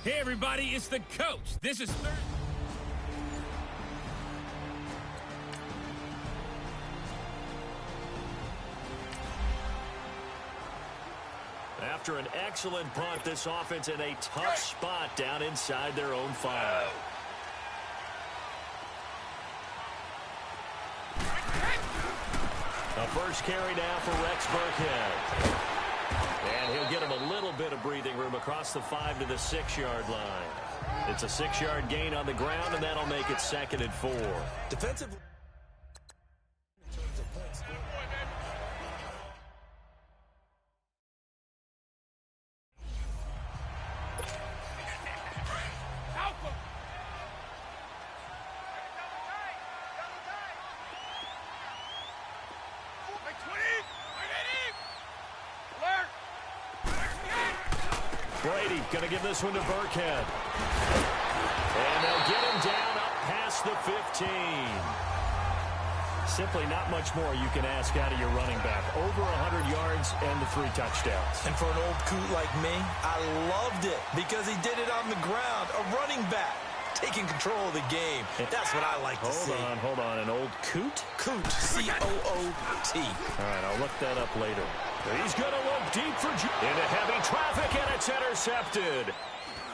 Hey, everybody, it's the coach. This is third. After an excellent punt, this offense in a tough spot down inside their own 5. The first carry now for Rex Burkhead. And he'll get him a little bit of breathing room across the 5 to the 6-yard line. It's a 6-yard gain on the ground, and that'll make it 2nd and 4. Defensive. Brady going to give this one to Burkhead. And they'll get him down up past the 15. Simply not much more you can ask out of your running back. Over 100 yards and the 3 touchdowns. And for an old coot like me, I loved it because he did it on the ground. A running back taking control of the game. That's what I like to see. Hold on. An old coot? Coot, C-O-O-T. All right, I'll look that up later. He's going to look deep for into heavy traffic, and it's intercepted.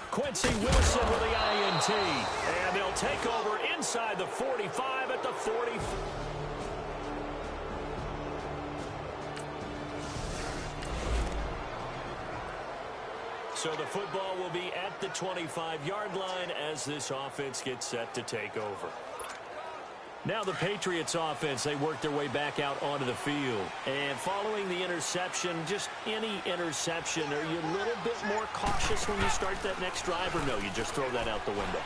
Quincy Wilson with the INT. And they'll take over inside the 45 at the 40. So the football will be at the 25-yard line as this offense gets set to take over. Now the Patriots offense, they work their way back out onto the field. And following the interception, just any interception, are you a little bit more cautious when you start that next drive, or no, you just throw that out the window?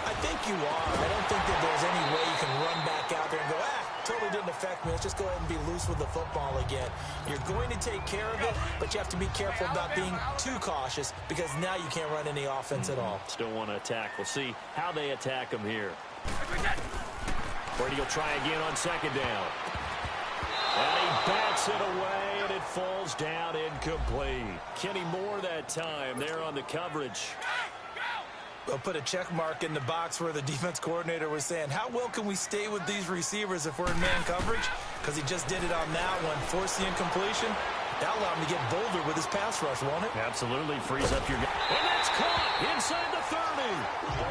I think you are. I don't think that there's any way you can run back out there and go, totally didn't affect me. Let's just go ahead and be loose with the football again. You're going to take care of it, but you have to be careful about being too cautious because now you can't run any offense at all. Still want to attack. We'll see how they attack them here. Brady will try again on 2nd down. And he bats it away, and it falls down incomplete. Kenny Moore that time there on the coverage. We'll put a check mark in the box where the defense coordinator was saying, how well can we stay with these receivers if we're in man coverage? Because he just did it on that one, forced the incompletion. That'll allow him to get bolder with his pass rush, won't it? Absolutely, frees up your... And that's caught inside the 30.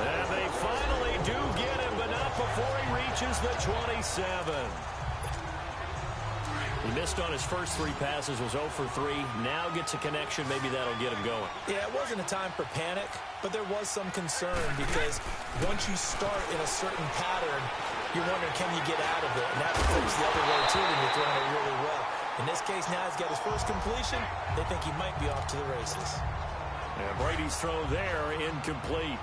And they finally do get him, but not before he reaches the 27. He missed on his first 3 passes, was 0 for 3. Now gets a connection. Maybe that'll get him going. Yeah, it wasn't a time for panic, but there was some concern because once you start in a certain pattern, you're wondering, can you get out of it? And that flips the other way, too, when you're throwing it really well. In this case, now he's got his first completion. They think he might be off to the races. Yeah, Brady's throw there, incomplete.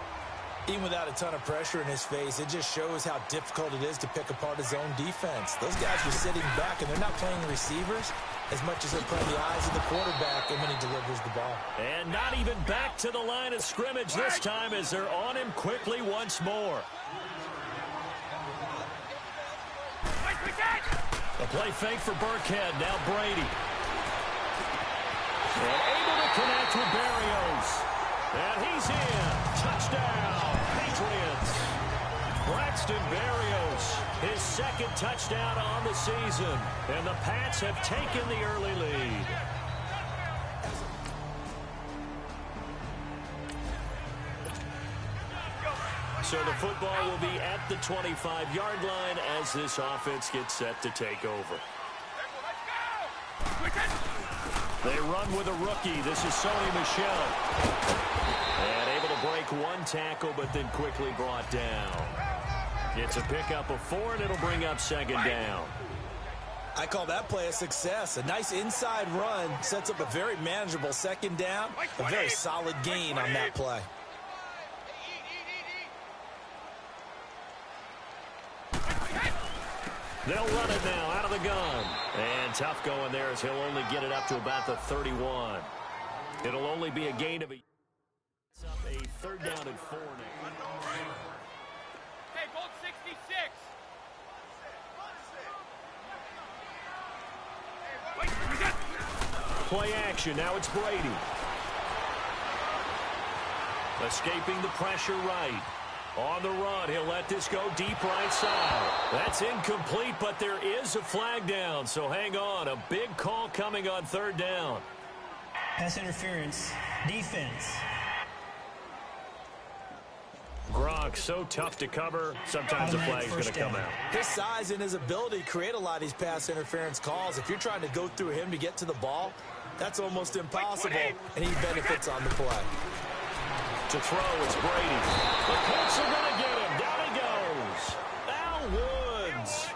Even without a ton of pressure in his face, it just shows how difficult it is to pick apart his own defense. Those guys are sitting back, and they're not playing receivers as much as they're playing the eyes of the quarterback when he delivers the ball. And not even back to the line of scrimmage this time as they're on him quickly once more. A play fake for Burkhead. Now Brady. And able to connect with Berrios. And he's in. Touchdown, Patriots. Braxton Berrios, his 2nd touchdown on the season. And the Pats have taken the early lead. So the football will be at the 25-yard line as this offense gets set to take over. They run with a rookie. This is Sony Michel. And able to break 1 tackle, but then quickly brought down. It's a pickup of 4, and it'll bring up 2nd down. I call that play a success. A nice inside run sets up a very manageable 2nd down. A very solid gain on that play. They'll run it now out of the gun. And tough going there as he'll only get it up to about the 31. It'll only be a gain of a 3rd down and 4 now. Hey, Bolt 66. Wait, Play action. Now it's Brady. Escaping the pressure right. On the run, he'll let this go deep right side. That's incomplete, but there is a flag down, so hang on. A big call coming on third down. Pass interference. Defense. Gronk, so tough to cover. Sometimes the flag's going to come out. His size and his ability create a lot of these pass interference calls. If you're trying to go through him to get to the ball, that's almost impossible, and he benefits on the play. To throw, it's Brady. The Colts are going to get him. Down he goes. Al Woods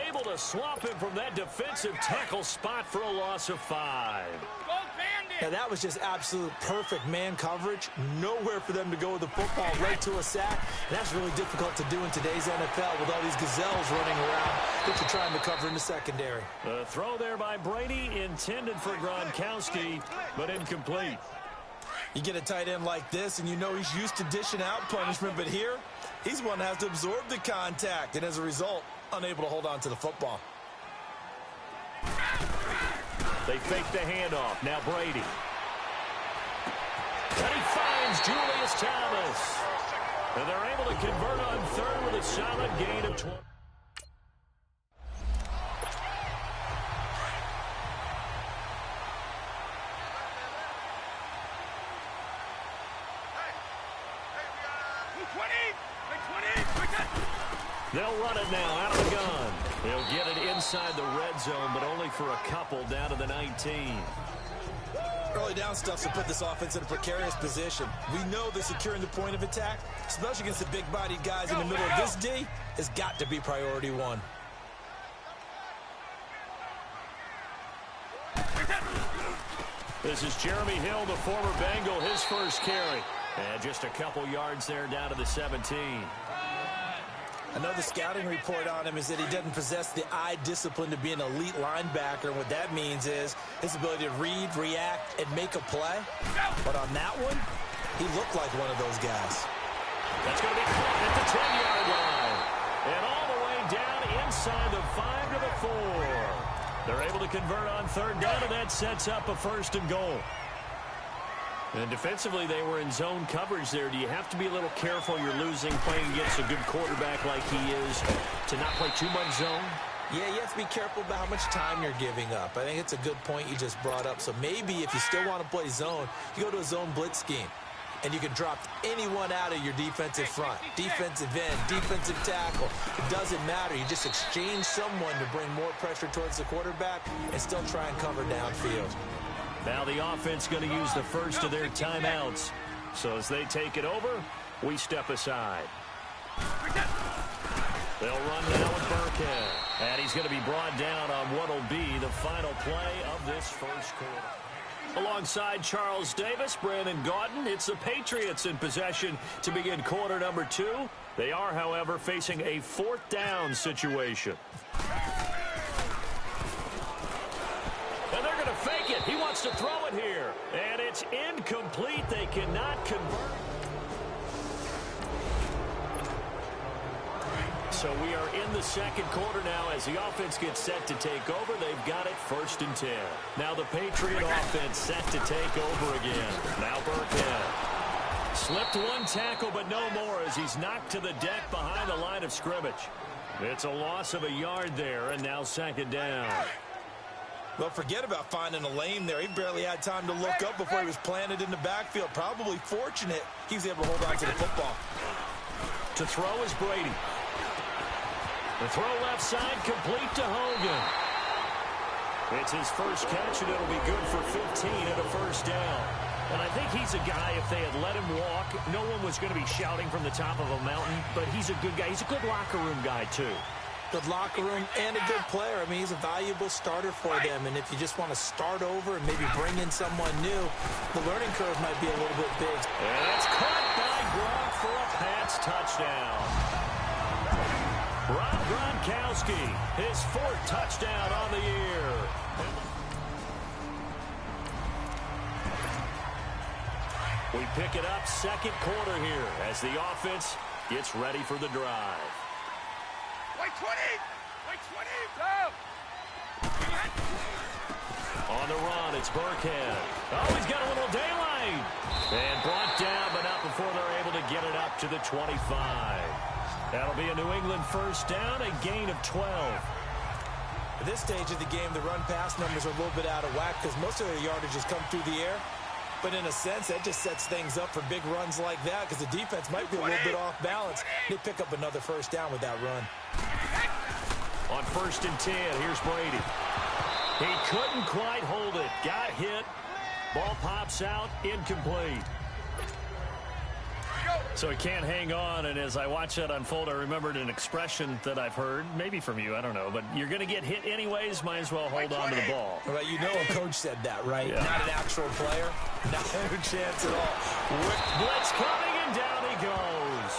able to swap him from that defensive tackle spot for a loss of 5. Now, that was just absolute perfect man coverage. Nowhere for them to go with the football, right to a sack. And that's really difficult to do in today's NFL with all these gazelles running around that you're trying to cover in the secondary. The throw there by Brady intended for Gronkowski, but incomplete. You get a tight end like this, and you know he's used to dishing out punishment, but here, he's one that has to absorb the contact, and as a result, unable to hold on to the football. They fake the handoff. Now Brady. And he finds Julius Thomas. And they're able to convert on third with a solid gain of 20. They'll run it now out of the gun. They'll get it inside the red zone, but only for a couple down to the 19. Early down stuff to put this offense in a precarious position. We know that securing the point of attack, especially against the big-bodied guys in the middle of this D, has got to be priority one. This is Jeremy Hill, the former Bengal, his first carry. And just a couple yards there down to the 17. I know the scouting report on him is that he doesn't possess the eye discipline to be an elite linebacker. What that means is his ability to read, react, and make a play. But on that one, he looked like one of those guys. That's going to be caught at the 10-yard line. And all the way down inside the 5 to the 4. They're able to convert on third down, and that sets up a 1st and goal. And defensively, they were in zone coverage there. Do you have to be a little careful? You're losing playing against a good quarterback like he is to not play too much zone? Yeah, you have to be careful about how much time you're giving up. I think it's a good point you just brought up. So maybe if you still want to play zone, you go to a zone blitz scheme. And you can drop anyone out of your defensive front. Defensive end, defensive tackle. It doesn't matter. You just exchange someone to bring more pressure towards the quarterback and still try and cover downfield. Now the offense going to use the first of their timeouts. So as they take it over, we step aside. They'll run now with Burkhead. And he's going to be brought down on what will be the final play of this first quarter. Alongside Charles Davis, Brandon Gaudin, it's the Patriots in possession to begin quarter number 2. They are, however, facing a 4th down situation. And they're going to fake it. He wants to throw it here. And it's incomplete. They cannot convert. So we are in the second quarter now as the offense gets set to take over. They've got it 1st and 10. Now the Patriot offense set to take over again. Now Burkhead. Slipped one tackle, but no more as he's knocked to the deck behind the line of scrimmage. It's a loss of a yard there, and now 2nd down. Well, forget about finding a lane there. He barely had time to look up before he was planted in the backfield. Probably fortunate he was able to hold on to the football. To throw is Brady. The throw left side complete to Hogan. It's his first catch, and it'll be good for 15 and a 1st down. And I think he's a guy, if they had let him walk, no one was going to be shouting from the top of a mountain, but he's a good guy. He's a good locker room guy, too. Good locker room and a good player. I mean, he's a valuable starter for them. And if you just want to start over and maybe bring in someone new, the learning curve might be a little bit big. And it's caught by Gronk for a Pats touchdown. Rob Gronkowski, his 4th touchdown on the year. We pick it up 2nd quarter here as the offense gets ready for the drive. Wait 20! Wait 20! Go! On the run, it's Burkhead. Oh, he's got a little daylight. And brought down, but not before they're able to get it up to the 25. That'll be a New England first down, a gain of 12. At this stage of the game, the run-pass numbers are a little bit out of whack because most of their yardage has come through the air. But in a sense, that just sets things up for big runs like that because the defense might be a little bit off balance. They pick up another first down with that run. On 1st and 10, here's Brady. He couldn't quite hold it. Got hit. Ball pops out. Incomplete. So he can't hang on, and as I watch that unfold, I remembered an expression that I've heard, maybe from you, I don't know, but you're going to get hit anyways, might as well hold on to the ball. Well, you know a coach said that, right? Yeah. Not an actual player. Not a chance at all. Blitz coming, and down he goes.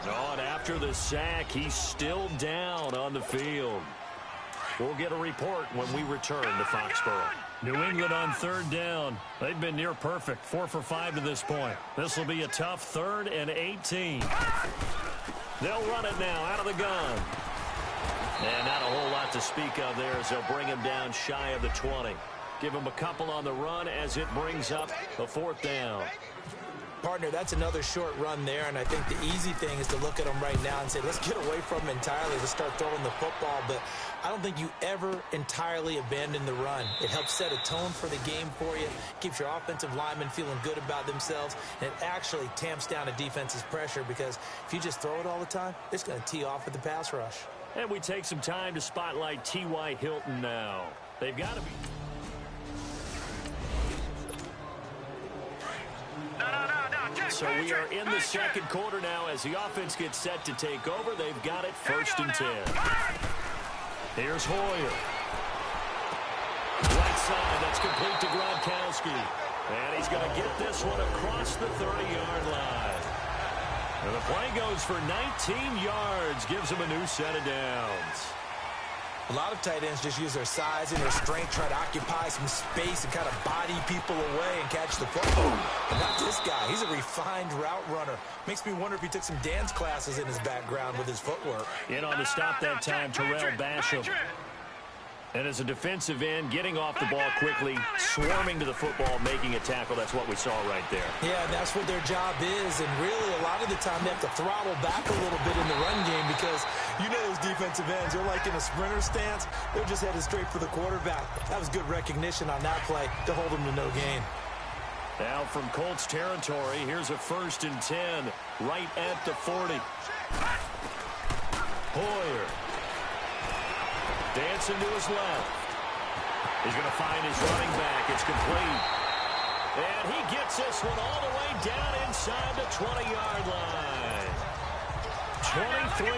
Oh, and after the sack, he's still down on the field. We'll get a report when we return to Foxborough. New England on 3rd down. They've been near perfect, 4 for 5 to this point. This will be a tough 3rd and 18. They'll run it now out of the gun. And not a whole lot to speak of there as they'll bring him down shy of the 20. Give him a couple on the run as it brings up a 4th down. Partner, that's another short run there, and I think the easy thing is to look at them right now and say, let's get away from them entirely. Let's start throwing the football, but I don't think you ever entirely abandon the run. It helps set a tone for the game for you, keeps your offensive linemen feeling good about themselves, and it actually tamps down a defense's pressure because if you just throw it all the time, it's going to tee off with the pass rush. And we take some time to spotlight T.Y. Hilton now. They've got to be... So we are in the second quarter now as the offense gets set to take over. They've got it 1st and 10. Here's Hoyer. Right side, that's complete to Gronkowski. And he's going to get this one across the 30-yard line. And the play goes for 19 yards, gives him a new set of downs. A lot of tight ends just use their size and their strength, try to occupy some space and kind of body people away and catch the football. But not this guy. He's a refined route runner. Makes me wonder if he took some dance classes in his background with his footwork. In on the stop that time, Terrell Basham. And as a defensive end, getting off the ball quickly, swarming to the football, making a tackle. That's what we saw right there. Yeah, that's what their job is. And really, a lot of the time, they have to throttle back a little bit in the run game because you know those defensive ends, they're like in a sprinter stance. They're just headed straight for the quarterback. That was good recognition on that play to hold them to no gain. Now from Colts territory, here's a 1st and 10, right at the 40. Hoyer. Dancing to his left. He's going to find his running back. It's complete. And he gets this one all the way down inside the 20-yard line.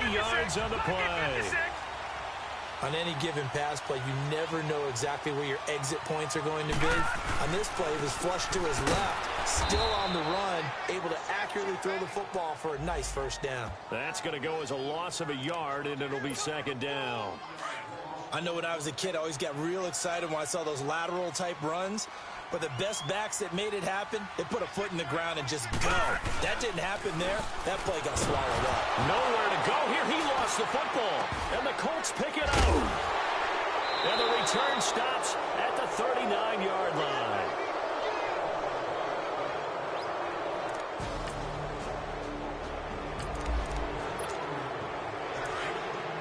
23 yards on the play. On any given pass play, you never know exactly where your exit points are going to be. On this play, it was flushed to his left, still on the run, able to accurately throw the football for a nice first down. That's going to go as a loss of a yard, and it'll be 2nd down. I know when I was a kid, I always got real excited when I saw those lateral-type runs. But the best backs that made it happen, they put a foot in the ground and just go. That didn't happen there. That play got swallowed up. Nowhere to go here. He lost the football. And the Colts pick it up. And the return stops at the 39-yard line.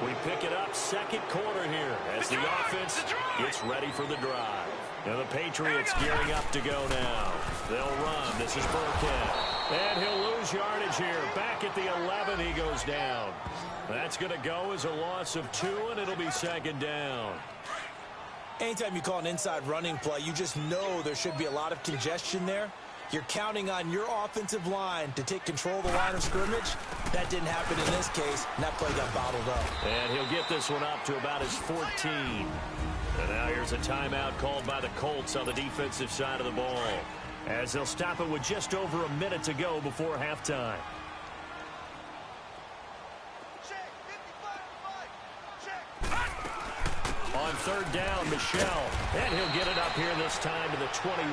We pick it up 2nd quarter here as the offense gets ready for the drive. Now the Patriots gearing up to go now. They'll run. This is Burkhead. And he'll lose yardage here. Back at the 11, he goes down. That's going to go as a loss of 2, and it'll be 2nd down. Anytime you call an inside running play, you just know there should be a lot of congestion there. You're counting on your offensive line to take control of the line of scrimmage. That didn't happen in this case, and that play got bottled up. And he'll get this one up to about his 14. And now here's a timeout called by the Colts on the defensive side of the ball, as they'll stop it with just over a minute to go before halftime. On 3rd down, Michelle. And he'll get it up here this time to the 21.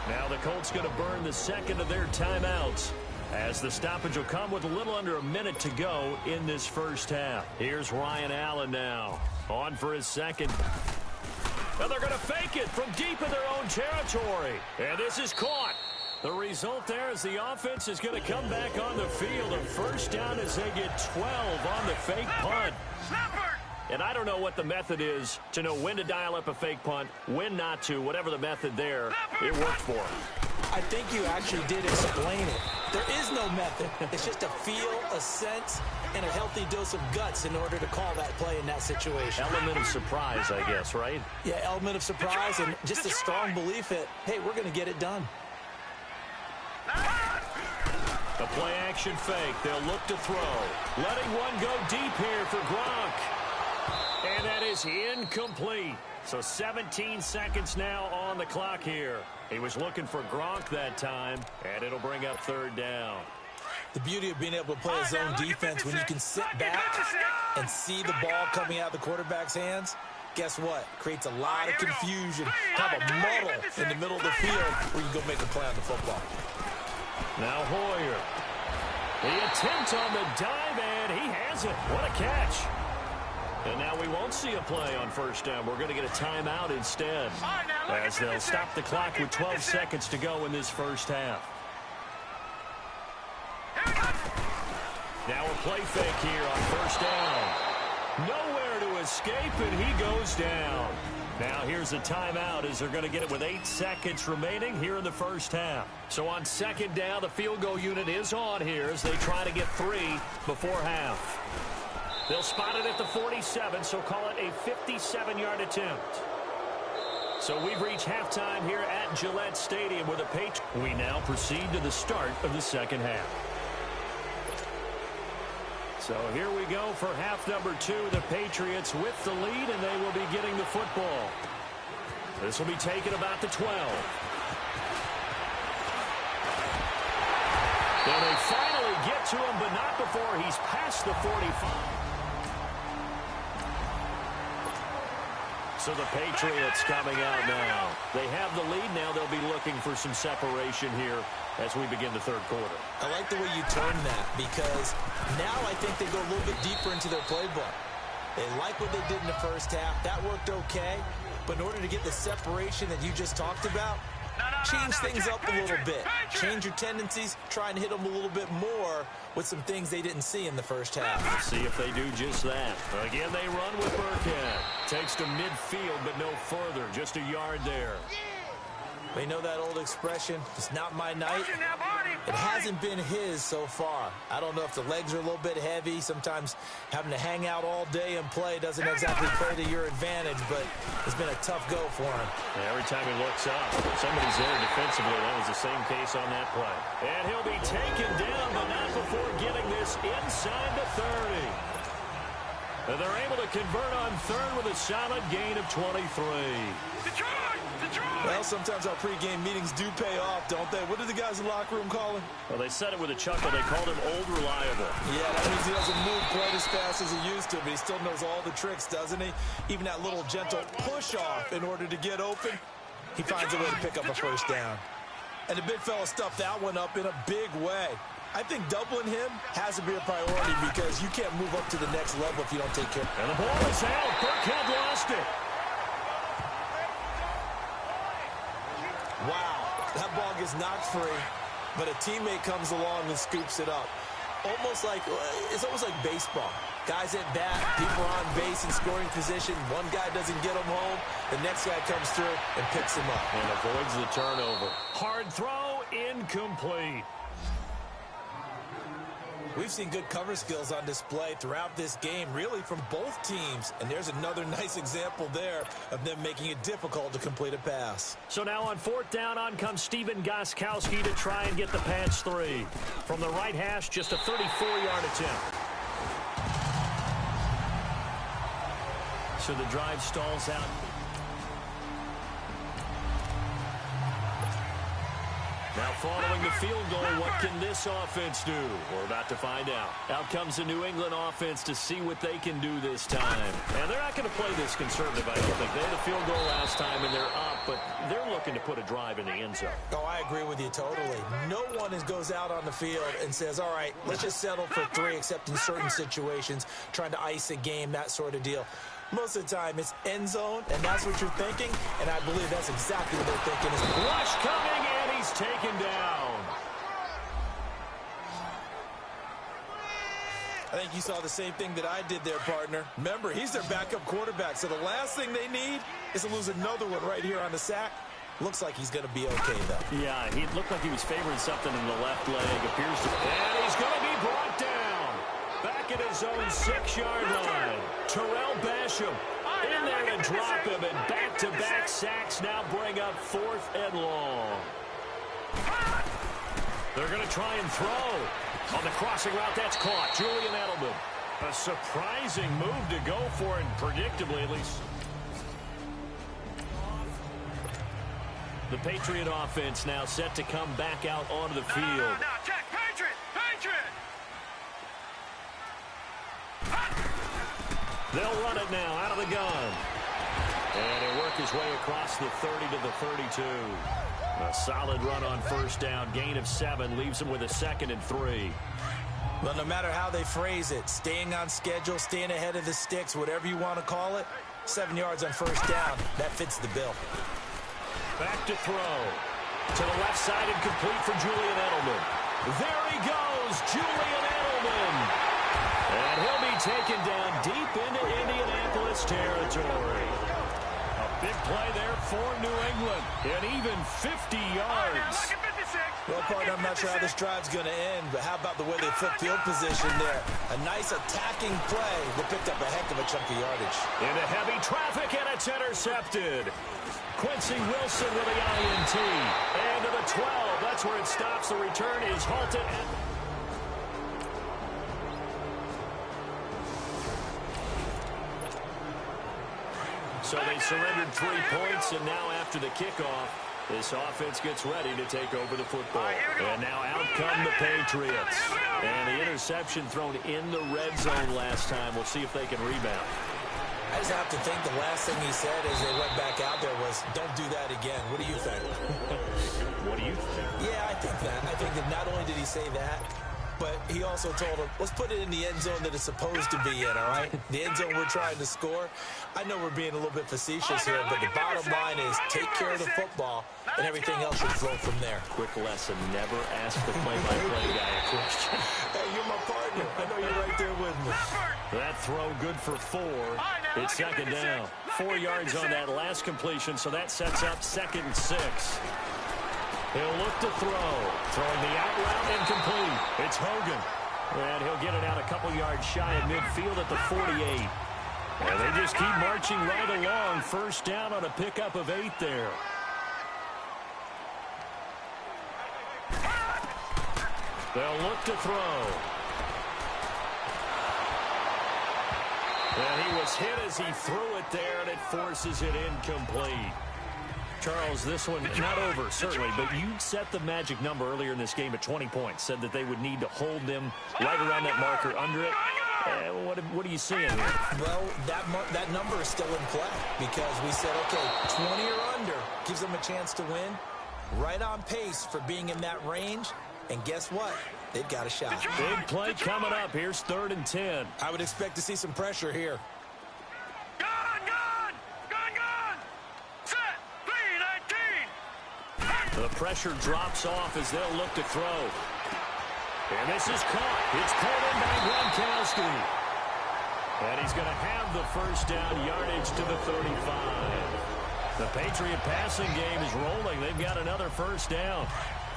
Now the Colts going to burn the 2nd of their timeouts as the stoppage will come with a little under a minute to go in this first half. Here's Ryan Allen now on for his 2nd. And they're going to fake it from deep in their own territory. And this is caught. The result there is the offense is going to come back on the field. A first down as they get 12 on the fake punt. And I don't know what the method is to know when to dial up a fake punt, when not to, whatever the method there, it worked for them. I think you actually did explain it. There is no method. It's just a feel, a sense, and a healthy dose of guts in order to call that play in that situation. Element of surprise, I guess, right? Yeah, element of surprise and just a strong belief that, hey, we're going to get it done. A play-action fake. They'll look to throw. Letting one go deep here for Gronk. And that is incomplete. So 17 seconds now on the clock here. He was looking for Gronk that time, and it'll bring up third down. The beauty of being able to play his own defense when you can sit back and see the ball coming out of the quarterback's hands, guess what? Creates a lot of confusion, kind of a muddle in the middle of the field where you go make a play on the football. Now Hoyer. The attempt on the dive, and he has it. What a catch. And now we won't see a play on first down. We're going to get a timeout instead, as they'll stop the clock with 12 seconds to go in this first half. Now a play fake here on first down. Nowhere to escape, and he goes down. Now here's a timeout as they're going to get it with 8 seconds remaining here in the first half. So on second down, the field goal unit is on here as they try to get 3 before half. They'll spot it at the 47, so call it a 57-yard attempt. So we've reached halftime here at Gillette Stadium with a Patriots. We now proceed to the start of the second half. So here we go for half number 2. The Patriots with the lead, and they will be getting the football. This will be taken about the 12. And they finally get to him, but not before he's past the 45. So the Patriots coming out now. They have the lead now. They'll be looking for some separation here as we begin the third quarter. I like the way you turn that because now I think they go a little bit deeper into their playbook. They like what they did in the first half. That worked okay. But in order to get the separation that you just talked about, change things up a little bit. Change your tendencies. Try and hit them a little bit more with some things they didn't see in the first half. Let's see if they do just that. Again, they run with Burkhead. Takes to midfield, but no further. Just a yard there. We know that old expression, it's not my night. It hasn't been his so far. I don't know if the legs are a little bit heavy. Sometimes having to hang out all day and play doesn't exactly play to your advantage, but it's been a tough go for him. And every time he looks up, somebody's there defensively. That was the same case on that play. And he'll be taken down, but not before getting this inside the 30. And they're able to convert on third with a solid gain of 23. Well, sometimes our pregame meetings do pay off, don't they? What do the guys in the locker room call him? Well, they said it with a chuckle. They called him Old Reliable. Yeah, that means he doesn't move quite as fast as he used to, but he still knows all the tricks, doesn't he? Even that little gentle push-off in order to get open, he finds a way to pick up a first down. And the big fella stuffed that one up in a big way. I think doubling him has to be a priority because you can't move up to the next level if you don't take care. And the ball is out. Burkhead lost it. Wow, that ball gets knocked free, but a teammate comes along and scoops it up. It's almost like baseball. Guys at bat, people are on base in scoring position. One guy doesn't get him home. The next guy comes through and picks him up. And avoids the turnover. Hard throw, incomplete. We've seen good cover skills on display throughout this game, really from both teams. And there's another nice example there of them making it difficult to complete a pass. So now on fourth down, on comes Steven Gostkowski to try and get the pass 3. From the right hash, just a 34-yard attempt. So the drive stalls out. Now following the field goal, what can this offense do? We're about to find out. Out comes the New England offense to see what they can do this time. And they're not going to play this conservative, I don't think. They had a field goal last time, and they're up, but they're looking to put a drive in the end zone. Oh, I agree with you totally. No one goes out on the field and says, all right, let's just settle for 3, except in certain situations, trying to ice a game, that sort of deal. Most of the time, it's end zone, and that's what you're thinking, and I believe that's exactly what they're thinking. Rush coming, and he's taken down. I think you saw the same thing that I did there, partner. Remember, he's their backup quarterback, so the last thing they need is to lose another one right here on the sack. Looks like he's going to be okay, though. Yeah, he looked like he was favoring something in the left leg. Appears to, and he's going to be brought down. Back at his own 6-yard line. Terrell Basham in there to drop him, and back-to-back sacks now bring up 4th and long. They're going to try and throw. On the crossing route, that's caught. Julian Edelman. A surprising move to go for it, predictably at least. The Patriot offense now set to come back out onto the field. No, check. Patriot! They'll run it now out of the gun. And he'll work his way across the 30 to the 32. A solid run on first down. Gain of 7 leaves him with a 2nd and 3. Well, no matter how they phrase it, staying on schedule, staying ahead of the sticks, whatever you want to call it, 7 yards on first down, that fits the bill. Back to throw. To the left side and complete for Julian Edelman. There he goes, Julian Edelman. And he'll be taken down deep into Indianapolis territory. A big play there for New England. And even 50 yards. Well, partner, I'm not sure how this drive's going to end, but how about the way they flip field position there? A nice attacking play that picked up a heck of a chunk of yardage. Into heavy traffic, and it's intercepted. Quincy Wilson with the INT. And to the 12. That's where it stops. The return is halted. So they surrendered 3 points, and now after the kickoff, this offense gets ready to take over the football. And now out come the Patriots. And the interception thrown in the red zone last time. We'll see if they can rebound. I just have to think the last thing he said as they went back out there was, don't do that again. What do you think? What do you think? Yeah, I think that. I think that not only did he say that, but he also told him, let's put it in the end zone that it's supposed to be in, all right? The end zone we're trying to score. I know we're being a little bit facetious here, but the bottom line is take care of the football, and everything else should flow from there. Quick lesson, never ask the play-by-play guy a question. Hey, you're my partner. I know you're right there with me. That throw good for 4. It's 2nd down. 4 yards on that last completion, so that sets up 2nd and 6. He'll look to throw. Throwing the out route incomplete. It's Hogan. And he'll get it out a couple yards shy of midfield at the 48. And they just keep marching right along. First down on a pickup of 8 there. They'll look to throw. And he was hit as he threw it there, and it forces it incomplete. Charles, this one not over, certainly, but you set the magic number earlier in this game at 20 points. Said that they would need to hold them right around that marker under it. What are you seeing here? Well, that number is still in play because we said, okay, 20 or under gives them a chance to win. Right on pace for being in that range. And guess what? They've got a shot. Big play coming up. Here's 3rd and 10. I would expect to see some pressure here. The pressure drops off as they'll look to throw. And this is caught. It's caught in by Gronkowski. And he's going to have the first down, yardage to the 35. The Patriot passing game is rolling. They've got another first down.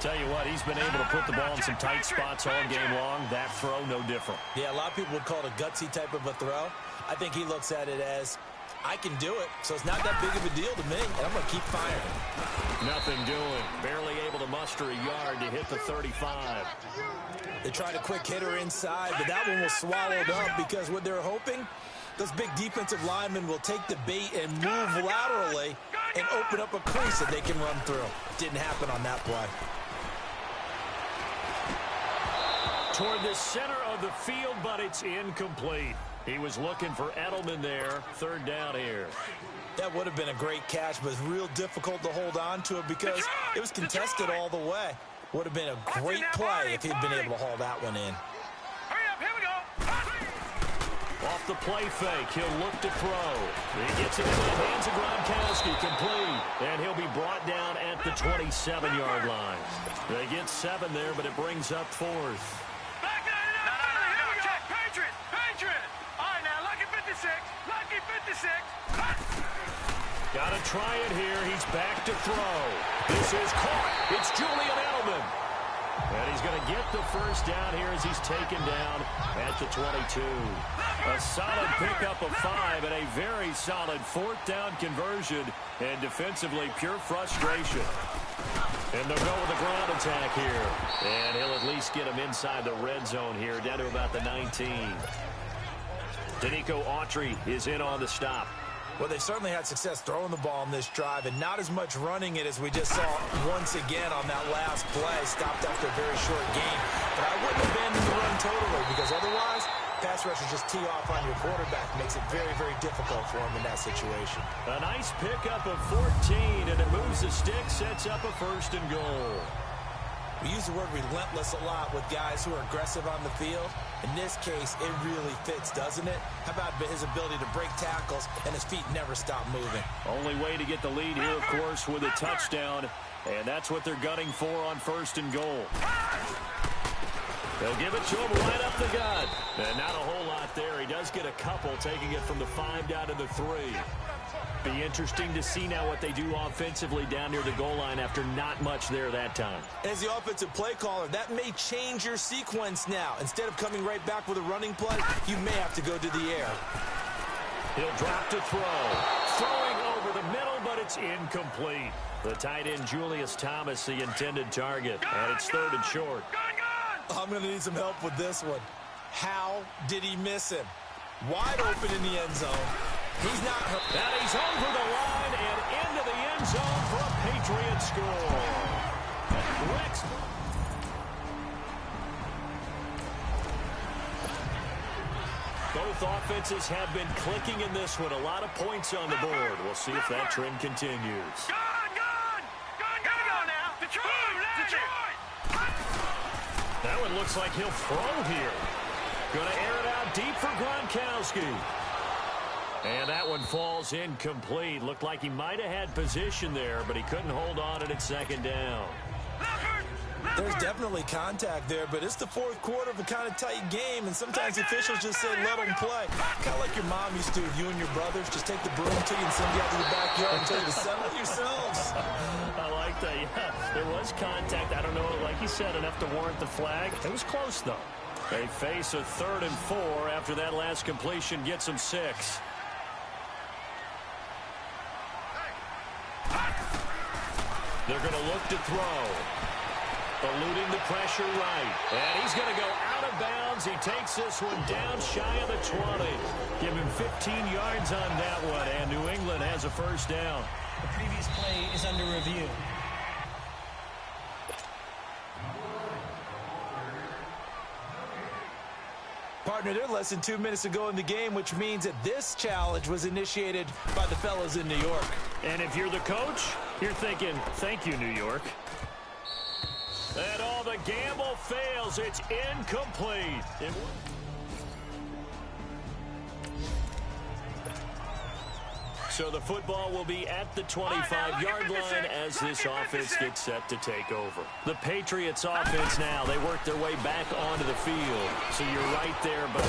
Tell you what, he's been able to put the ball in some tight spots all game long. That throw, no different. Yeah, a lot of people would call it a gutsy type of a throw. I think he looks at it as, I can do it, so it's not that big of a deal to me, and I'm going to keep firing. Nothing doing. Barely able to muster a yard to hit the 35. They tried a quick hitter inside, but that one was swallowed up because what they're hoping, those big defensive linemen will take the bait and move laterally and open up a crease that they can run through. Didn't happen on that play. Toward the center of the field, but it's incomplete. He was looking for Edelman there. 3rd down here. That would have been a great catch, but it's real difficult to hold on to it because it was contested all the way. Would have been a great play if he'd been able to haul that one in. Hurry up, here we go. Off the play fake, he'll look to throw. He gets it into the hands of Gronkowski, complete. And he'll be brought down at the 27-yard line. They get 7 there, but it brings up 4th. Got to try it here. He's back to throw. This is caught. It's Julian Edelman. And he's going to get the first down here as he's taken down at the 22. A solid pickup of 5 and a very solid 4th down conversion. And defensively, pure frustration. And they'll go with the ground attack here. And he'll at least get him inside the red zone here, down to about the 19. Danico Autry is in on the stop. Well, they certainly had success throwing the ball on this drive and not as much running it as we just saw once again on that last play. Stopped after a very short gain. But I wouldn't abandon the run totally because otherwise, pass rushers just tee off on your quarterback. Makes it very, very difficult for him in that situation. A nice pickup of 14, and it moves the stick, sets up a 1st and goal. We use the word relentless a lot with guys who are aggressive on the field. In this case, it really fits, doesn't it? How about his ability to break tackles and his feet never stop moving? Only way to get the lead here, of course, with a touchdown. And that's what they're gunning for on 1st and goal. They'll give it to him right up the gut. And not a whole lot there. He does get a couple, taking it from the 5 down to the 3. Be interesting to see now what they do offensively down near the goal line after not much there that time. As the offensive play caller, that may change your sequence now. Instead of coming right back with a running play, you may have to go to the air. He'll drop to throw. Throwing over the middle, but it's incomplete. The tight end, Julius Thomas, the intended target. And it's 3rd and short. I'm going to need some help with this one. How did he miss him? Wide open in the end zone. He's not hurt. And he's over the line and into the end zone for a Patriot score. Rex. Both offenses have been clicking in this one. A lot of points on the board. We'll see if that trend continues. That one looks like he'll throw here. Going to air it out deep for Gronkowski. And that one falls incomplete. Looked like he might have had position there, but he couldn't hold on at 2nd down. There's definitely contact there, but it's the 4th quarter of a kind of tight game, and sometimes officials just say let them play. Kind of like your mom used to with you and your brothers. Just take the broom to you and send you out to the backyard and tell you to settle yourselves. I like that, yeah. There was contact. I don't know, like you said, enough to warrant the flag. It was close, though. They face a 3rd and 4 after that last completion gets them 6. They're going to look to throw. Eluding the pressure right. And he's going to go out of bounds. He takes this one down shy of the 20. Give him 15 yards on that one. And New England has a 1st down. The previous play is under review. Partner, they're less than 2 minutes to go in the game, which means that this challenge was initiated by the fellas in New York. And if you're the coach, you're thinking, thank you, New York. And all the gamble fails. It's incomplete. So the football will be at the 25-yard line as this offense gets set to take over. The Patriots offense now, they work their way back onto the field. So you're right there, but...